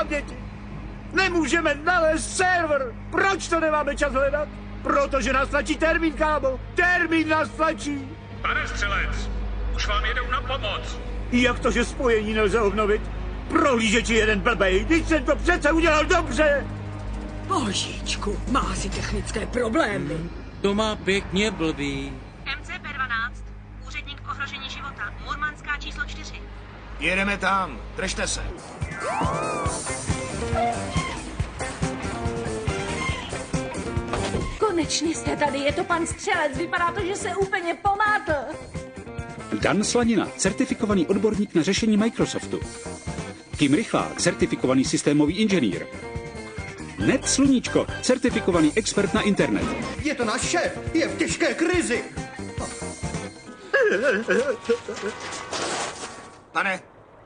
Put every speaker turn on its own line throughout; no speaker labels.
paměti. Nemůžeme nalézt server. Proč to nemáme čas hledat? Protože nás tlačí termín, kámo. Termín nás tlačí.
Pane střelec, už vám jedou na pomoc.
Jak to, že spojení nelze obnovit? Prohlížeči jeden blbej, když jsem to přece udělal dobře.
Božičku, má asi technické problémy.
To má pěkně blbý.
MCP-12, úředník ohrožení života, Murmanská číslo 4.
Jedeme tam, držte se.
Konečně jste tady, je to pan střelec, vypadá to, že se úplně pomátl.
Dan Slanina, certifikovaný odborník na řešení Microsoftu. Kim Rychlák, certifikovaný systémový inženýr. Ned Sluníčko, certifikovaný expert na internet.
Je to náš šéf, je v těžké krizi.
Pane,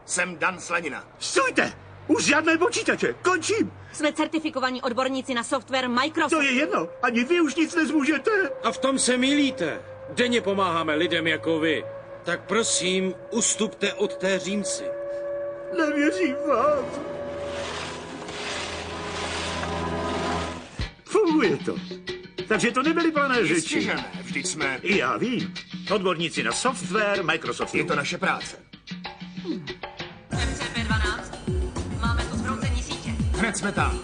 jsem Dan Slanina.
Stůjte! Už žádné počítače, končím!
Jsme certifikovaní odborníci na software Microsoft.
To je jedno, ani vy už nic nezmůžete.
A v tom se mýlíte. Denně pomáháme lidem jako vy. Tak prosím, ustupte od té římsy.
Nevěřím vám. Funguje to. Takže to nebyly plané řeči.
Jistě, že ne, vždyť jsme...
I já vím. Odborníci na software Microsoftu.
Je to naše práce.
MCP-12, máme tu zbroucení sítě.
Hned jsme tam.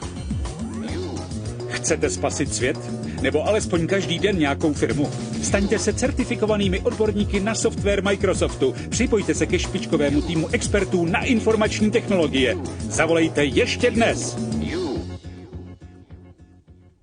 Chcete spasit svět? Nebo alespoň každý den nějakou firmu? Staňte se certifikovanými odborníky na software Microsoftu. Připojte se ke špičkovému týmu expertů na informační technologie. Zavolejte ještě dnes.